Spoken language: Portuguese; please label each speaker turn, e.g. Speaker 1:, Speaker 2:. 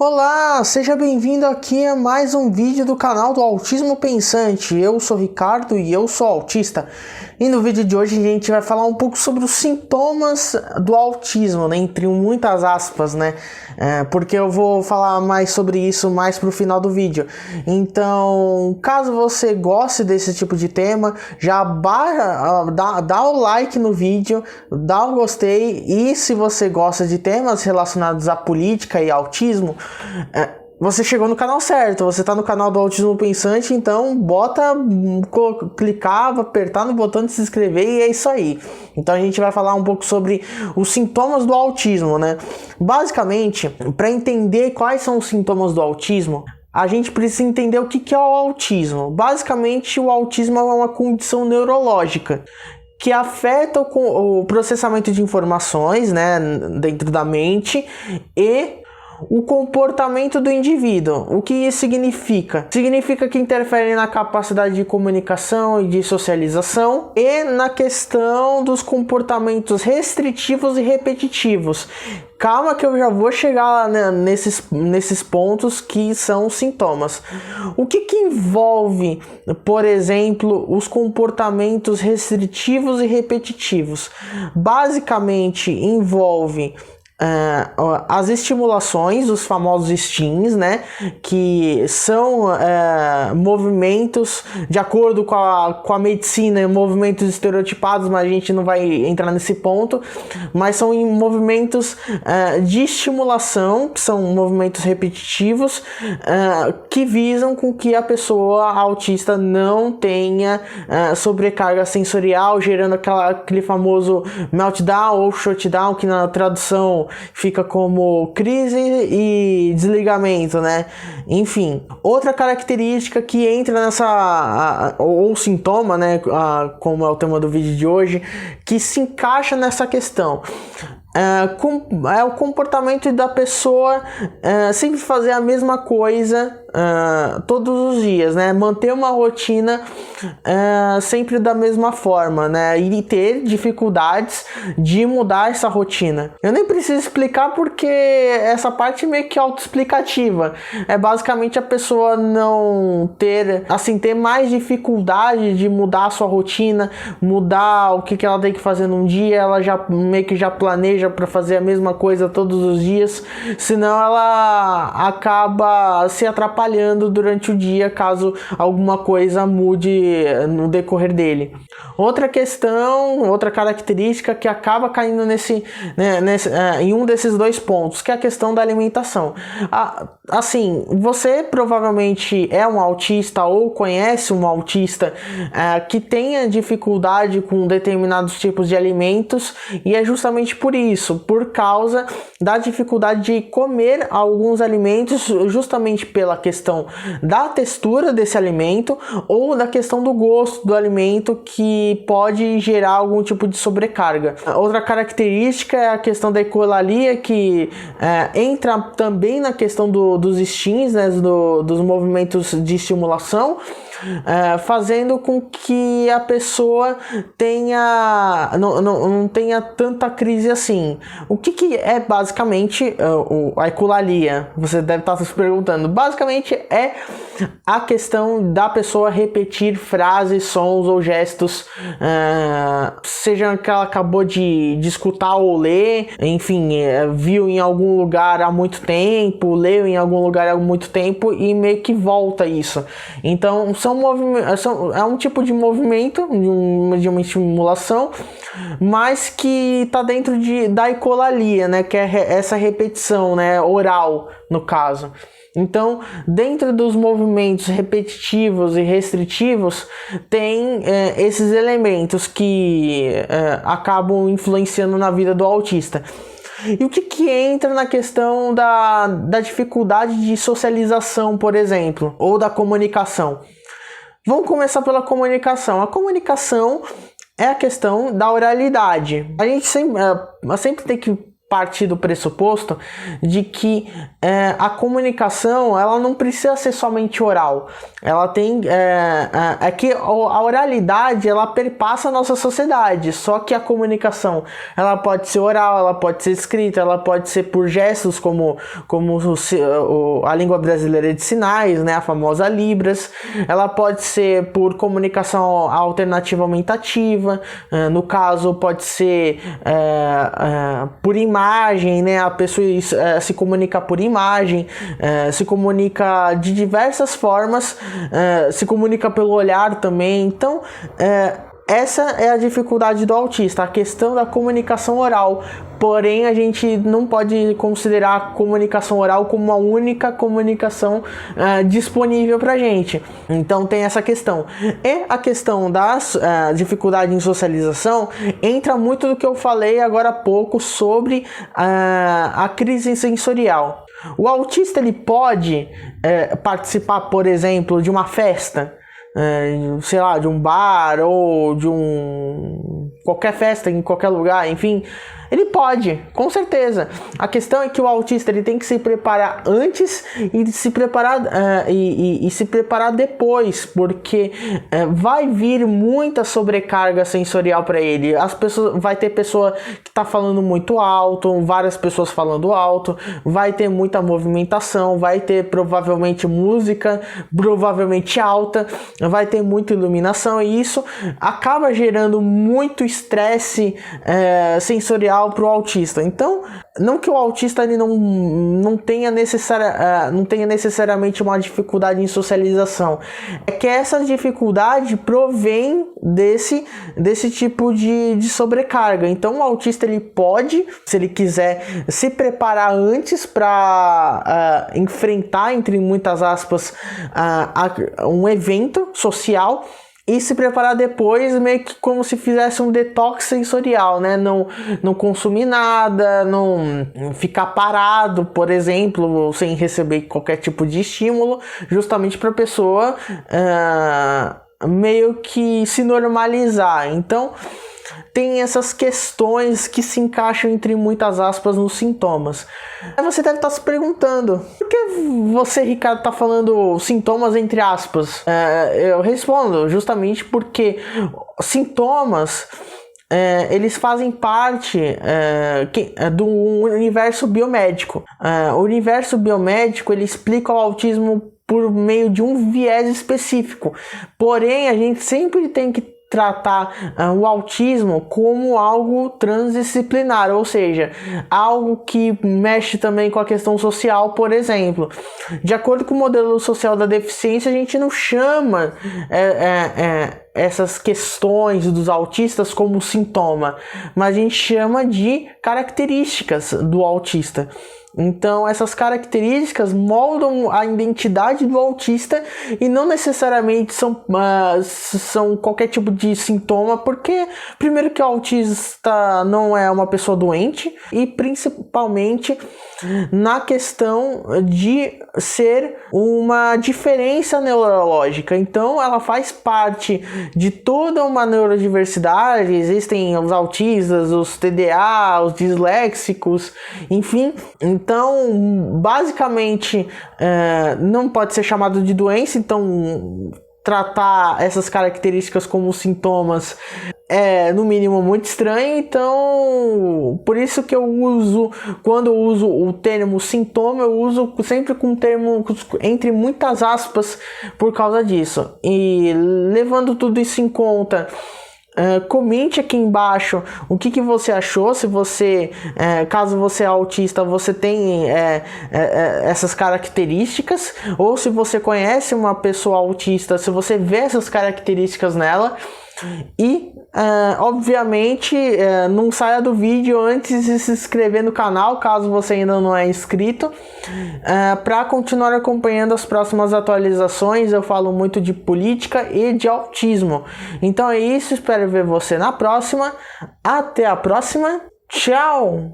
Speaker 1: Olá, seja bem-vindo aqui a mais um vídeo do canal do Autismo Pensante. Eu sou o Ricardo e eu sou autista. E no vídeo de hoje a gente vai falar um pouco sobre os sintomas do autismo, né? Entre muitas aspas, né? Porque eu vou falar mais sobre isso mais pro final do vídeo. Então, caso você goste desse tipo de tema, já dá o like no vídeo, dá o gostei. E se você gosta de temas relacionados à política e autismo, você chegou no canal certo, você está no canal do Autismo Pensante, então clicar, apertar no botão de se inscrever e é isso aí. Então a gente vai falar um pouco sobre os sintomas do autismo, né? Basicamente, para entender quais são os sintomas do autismo, a gente precisa entender o que é o autismo. Basicamente, o autismo é uma condição neurológica que afeta o processamento de informações, né, dentro da mente e o comportamento do indivíduo. O que isso significa? Significa que interfere na capacidade de comunicação e de socialização e na questão dos comportamentos restritivos e repetitivos. Calma que eu já vou chegar, né, nesses pontos que são sintomas. O que envolve, por exemplo, os comportamentos restritivos e repetitivos? Basicamente envolve as estimulações, os famosos STIMs, né, que são movimentos, de acordo com a medicina, movimentos estereotipados, mas a gente não vai entrar nesse ponto, mas são movimentos de estimulação, que são movimentos repetitivos, que visam com que a pessoa autista não tenha sobrecarga sensorial, gerando aquele famoso meltdown ou shutdown, que na tradução fica como crise e desligamento, né? Enfim, outra característica que entra nessa, ou sintoma, né? Como é o tema do vídeo de hoje, que se encaixa nessa questão. É o comportamento da pessoa sempre fazer a mesma coisa todos os dias, né? Manter uma rotina sempre da mesma forma, né? E ter dificuldades de mudar essa rotina. Eu nem preciso explicar porque essa parte é meio que autoexplicativa. É basicamente a pessoa não ter mais dificuldade de mudar a sua rotina, mudar o que ela tem que fazer num dia, ela já meio que já planeja para fazer a mesma coisa todos os dias, senão ela acaba se atrapalhando durante o dia caso alguma coisa mude no decorrer dele. Outra questão, outra característica que acaba caindo em um desses dois pontos, que é a questão da alimentação. Assim, você provavelmente é um autista ou conhece um autista que tenha dificuldade com determinados tipos de alimentos, e é justamente por isso, por causa da dificuldade de comer alguns alimentos, justamente pela questão da textura desse alimento ou da questão do gosto do alimento, que pode gerar algum tipo de sobrecarga. Outra característica é a questão da ecolalia, que entra também na questão dos STIMs, né, dos movimentos de estimulação, fazendo com que a pessoa não tenha tanta crise assim. O que é basicamente a ecolalia? Você deve estar se perguntando. Basicamente é a questão da pessoa repetir frases, sons ou gestos, seja que ela acabou de escutar ou ler, enfim, viu em algum lugar há muito tempo, leu em algum lugar há muito tempo e meio que volta isso. Então é um tipo de movimento, de uma estimulação, mas que está dentro da ecolalia, né, que é essa repetição, né, oral no caso. Então, dentro dos movimentos repetitivos e restritivos, tem esses elementos que acabam influenciando na vida do autista. E o que entra na questão da dificuldade de socialização, por exemplo, ou da comunicação? Vamos começar pela comunicação. A comunicação é a questão da oralidade. A gente sempre tem que partir do pressuposto de que a comunicação ela não precisa ser somente oral. Ela tem que a oralidade ela perpassa a nossa sociedade, só que a comunicação ela pode ser oral, ela pode ser escrita, ela pode ser por gestos como a língua brasileira de sinais, né, a famosa Libras, ela pode ser por comunicação alternativa aumentativa, no caso pode ser por imagem, né? A pessoa se comunica por imagem, se comunica de diversas formas, se comunica pelo olhar também. Então, essa é a dificuldade do autista, a questão da comunicação oral. Porém, a gente não pode considerar a comunicação oral como uma única comunicação disponível para a gente. Então, tem essa questão. E a questão da dificuldade em socialização entra muito do que eu falei agora há pouco sobre a crise sensorial. O autista ele pode participar, por exemplo, de uma festa, sei lá, de um bar ou de qualquer festa em qualquer lugar, enfim, ele pode, com certeza. A questão é que o autista ele tem que se preparar antes e se preparar se preparar depois, porque vai vir muita sobrecarga sensorial para ele. Vai ter pessoa que está falando muito alto, várias pessoas falando alto, vai ter muita movimentação, vai ter provavelmente música, provavelmente alta, vai ter muita iluminação, e isso acaba gerando muito estresse sensorial para o autista. Então, não que o autista ele não tenha necessariamente uma dificuldade em socialização, é que essa dificuldade provém desse tipo de sobrecarga. Então, o autista ele pode, se ele quiser, se preparar antes para enfrentar, entre muitas aspas, um evento social, e se preparar depois, meio que como se fizesse um detox sensorial, né? Não consumir nada, não ficar parado, por exemplo, sem receber qualquer tipo de estímulo, justamente para a pessoa meio que se normalizar. Então, tem essas questões que se encaixam entre muitas aspas nos sintomas. Aí você deve estar se perguntando, por que você, Ricardo, está falando sintomas entre aspas? Eu respondo justamente porque sintomas eles fazem parte do universo biomédico. O universo biomédico ele explica o autismo por meio de um viés específico. Porém, a gente sempre tem que tratar o autismo como algo transdisciplinar, ou seja, algo que mexe também com a questão social, por exemplo. De acordo com o modelo social da deficiência, a gente não chama essas questões dos autistas como sintoma, mas a gente chama de características do autista. Então, essas características moldam a identidade do autista e não necessariamente são qualquer tipo de sintoma, porque, primeiro, que o autista não é uma pessoa doente, e principalmente na questão de ser uma diferença neurológica. Então, ela faz parte de toda uma neurodiversidade. Existem os autistas, os TDA, os disléxicos, enfim. Então, basicamente, não pode ser chamado de doença. Então, tratar essas características como sintomas é, no mínimo, muito estranho. Então, por isso que quando eu uso o termo sintoma, eu uso sempre com termo entre muitas aspas por causa disso. E levando tudo isso em conta, comente aqui embaixo o que você achou. Se você, caso você é autista, você tem essas características, ou se você conhece uma pessoa autista, se você vê essas características nela. E obviamente não saia do vídeo antes de se inscrever no canal, caso você ainda não é inscrito, para continuar acompanhando as próximas atualizações. Eu falo muito de política e de autismo. Então é isso, espero ver você na próxima. Até a próxima, tchau!